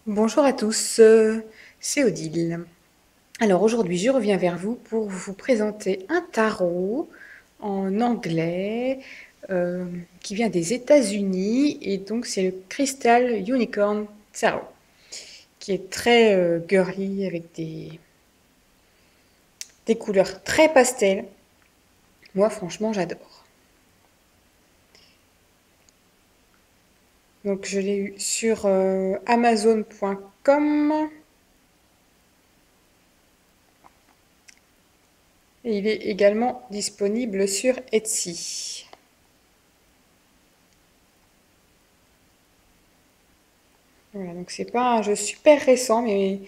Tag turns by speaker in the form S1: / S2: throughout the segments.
S1: Bonjour à tous, c'est Odile. Alors aujourd'hui, je reviens vers vous pour vous présenter un tarot en anglais euh, qui vient des États-Unis et donc c'est le Crystal Unicorn Tarot qui est très girly avec des couleurs très pastel. Moi, franchement, j'adore. Donc je l'ai eu sur Amazon.com et il est également disponible sur Etsy. Voilà, donc c'est pas un jeu super récent, mais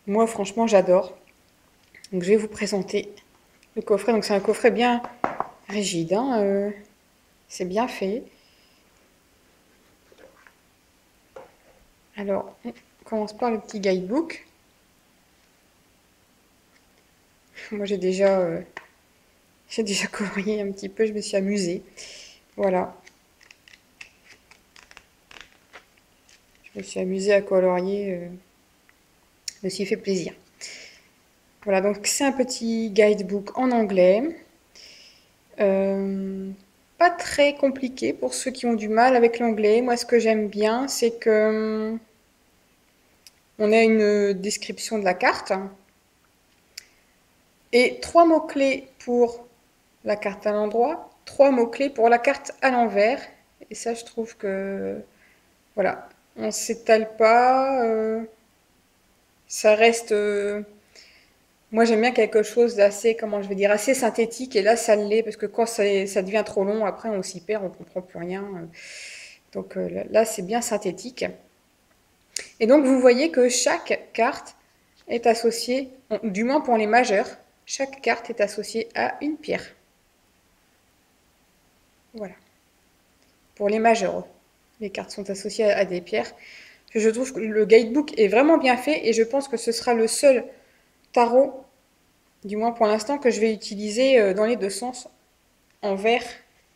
S1: moi franchement j'adore. Donc je vais vous présenter le coffret. Donc c'est un coffret bien rigide, hein, c'est bien fait. Alors on commence par le petit guidebook. Moi j'ai déjà colorié un petit peu, je me suis amusée. Voilà, je me suis amusée à colorier, je me suis fait plaisir. Voilà, donc c'est un petit guidebook en anglais. Euh, Pas très compliqué pour ceux qui ont du mal avec l'anglais. Moi, ce que j'aime bien, c'est que on a une description de la carte et trois mots-clés pour la carte à l'endroit, trois mots-clés pour la carte à l'envers. Et ça, je trouve que, voilà, on ne s'étale pas, ça reste... moi, j'aime bien quelque chose d'assez, comment je vais dire, assez synthétique. Et là, ça l'est, parce que quand ça devient trop long, après, on s'y perd, on comprend plus rien. Donc là, c'est bien synthétique. Et donc, vous voyez que chaque carte est associée, du moins pour les majeurs, chaque carte est associée à une pierre. Voilà. Pour les majeurs, les cartes sont associées à des pierres. Je trouve que le guidebook est vraiment bien fait et je pense que ce sera le seul tarot, du moins pour l'instant, que je vais utiliser dans les deux sens, en vert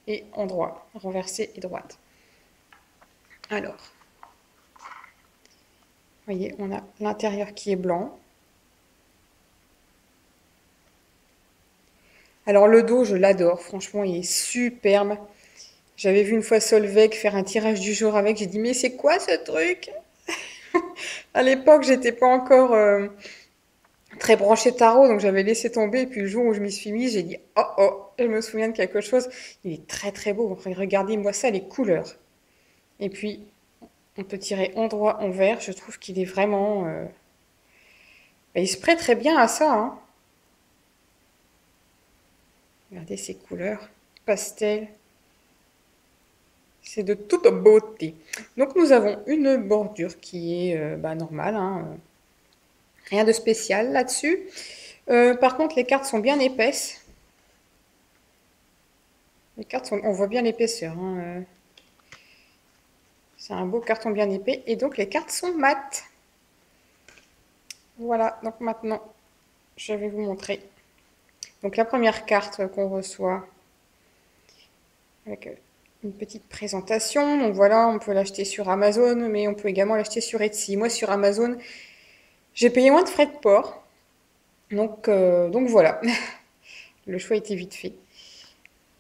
S1: et en droit, renversé et droite. Alors, vous voyez, on a l'intérieur qui est blanc. Alors le dos, je l'adore, franchement, il est superbe. J'avais vu une fois Solveig faire un tirage du jour avec, j'ai dit mais c'est quoi ce truc? À l'époque, j'étais pas encore très branchée tarot, donc j'avais laissé tomber. Et puis le jour où je m'y suis mise, j'ai dit oh oh, je me souviens de quelque chose. Il est très très beau. Regardez-moi ça, les couleurs. Et puis on peut tirer en droit, en vert. Je trouve qu'il est vraiment, il se prête très bien à ça, hein. Regardez ces couleurs pastel. C'est de toute beauté. Donc nous avons une bordure qui est normale, hein, rien de spécial là-dessus. Par contre, les cartes sont bien épaisses. On voit bien l'épaisseur, hein, c'est un beau carton bien épais. Et donc les cartes sont mates. Voilà, donc maintenant, je vais vous montrer. Donc la première carte qu'on reçoit avec une petite présentation. Donc voilà, on peut l'acheter sur Amazon, mais on peut également l'acheter sur Etsy. Moi, sur Amazon, j'ai payé moins de frais de port. Donc voilà, le choix était vite fait.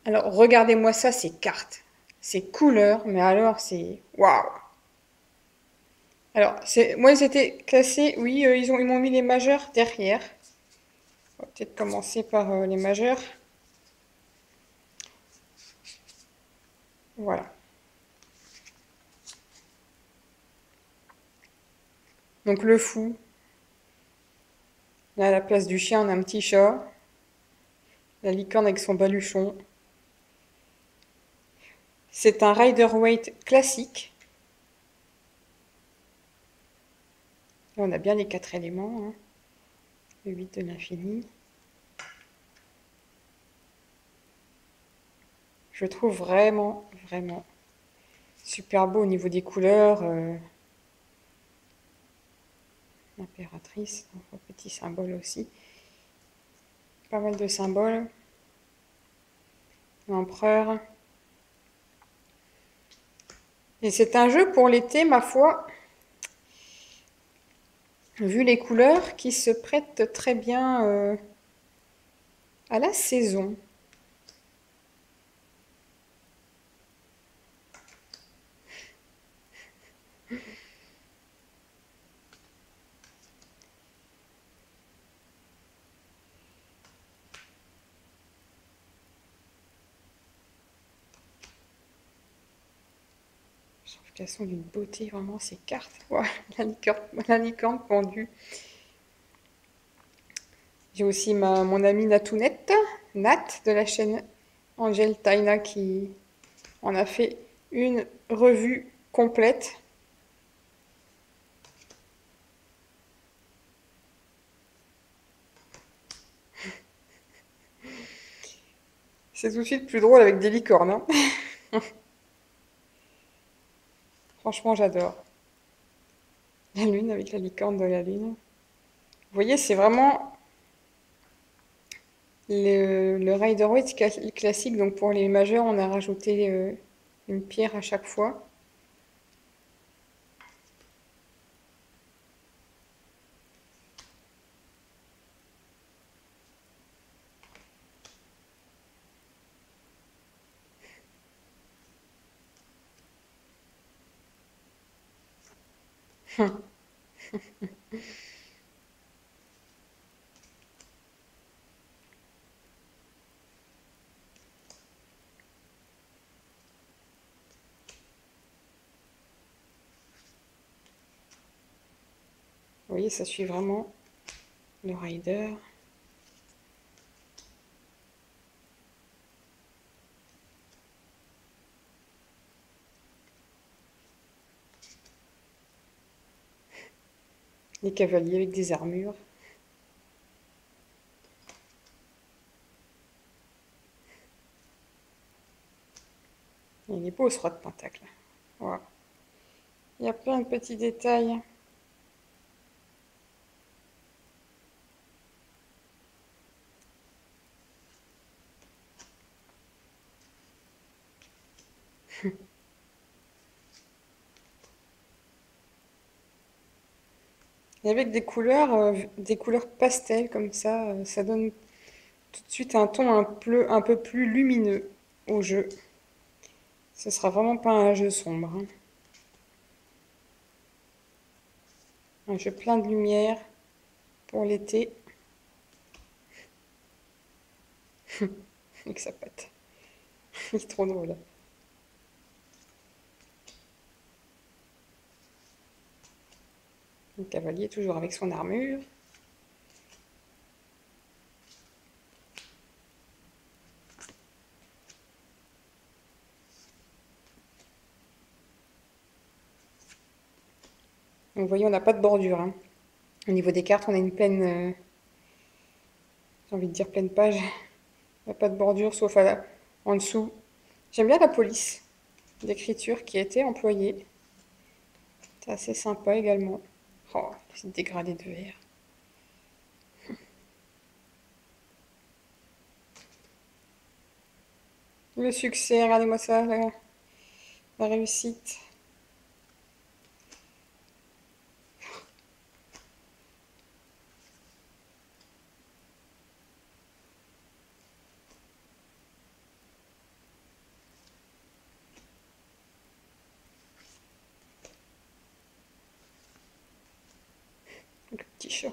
S1: Alors regardez-moi ça, ces cartes, ces couleurs, mais alors c'est waouh! Alors, moi, ils étaient classés, oui, ils m'ont mis les majeurs derrière. On va peut-être commencer par les majeurs. Voilà. Donc le fou. Là, à la place du chien, on a un petit chat. La licorne avec son baluchon. C'est un Rider-Waite classique. Là, on a bien les quatre éléments, hein. Le 8 de l'infini. Je trouve vraiment, vraiment super beau au niveau des couleurs. L'impératrice, un petit symbole aussi. Pas mal de symboles. L'empereur. Et c'est un jeu pour l'été, ma foi. vu les couleurs qui se prêtent très bien à la saison. Je trouve qu'elles sont d'une beauté, vraiment, ces cartes. Wow, la licorne pendue. J'ai aussi mon amie Natounette, Nat, de la chaîne Angel Taina, qui en a fait une revue complète. C'est tout de suite plus drôle avec des licornes, hein. Franchement, j'adore. La lune avec la licorne de la lune. Vous voyez, c'est vraiment le Rider-Waite classique. Donc pour les majeurs, on a rajouté une pierre à chaque fois. Vous voyez, ça suit vraiment le Rider. Les cavaliers avec des armures. Et il est beau ce roi de pentacle. Wow. Il y a plein de petits détails. Et avec des couleurs pastel comme ça donne tout de suite un ton un peu plus lumineux au jeu. Ce sera vraiment pas un jeu sombre, hein. Un jeu plein de lumière pour l'été. Avec sa patte. Il est trop drôle. Le cavalier toujours avec son armure. Donc vous voyez, on n'a pas de bordure, hein. Au niveau des cartes, on a une pleine, j'ai envie de dire pleine page. Il n'y a pas de bordure sauf en dessous. J'aime bien la police d'écriture qui a été employée. C'est assez sympa également. Oh, les dégradés de verre. Le succès, regardez-moi ça, la réussite. Le petit chat.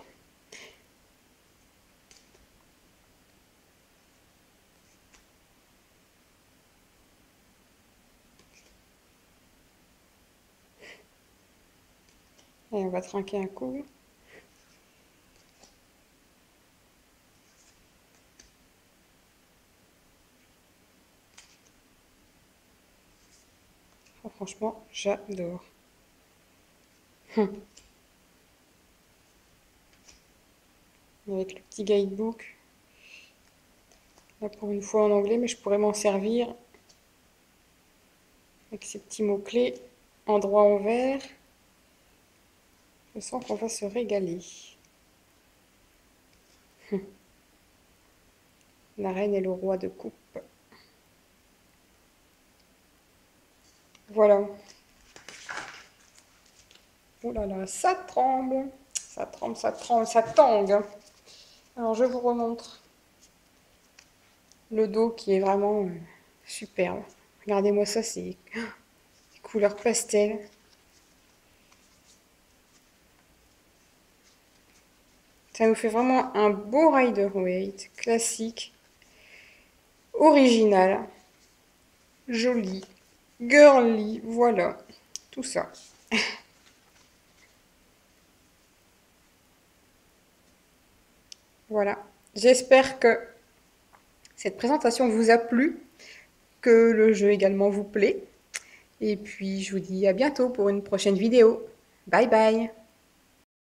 S1: Et on va trinquer un coup. Oh, franchement, j'adore. Avec le petit guidebook. Là, pour une fois en anglais, mais je pourrais m'en servir avec ces petits mots-clés endroit en vert. Je sens qu'on va se régaler. La reine et le roi de coupe. Voilà. Oh là là, ça tremble. Ça tremble, ça tremble, ça tangue. Alors je vous remontre le dos qui est vraiment superbe. Regardez-moi ça, c'est des couleurs pastel. Ça nous fait vraiment un beau Rider-Waite, classique, original, joli, girly, voilà, tout ça. Voilà. J'espère que cette présentation vous a plu, que le jeu également vous plaît. Et puis je vous dis à bientôt pour une prochaine vidéo. Bye bye!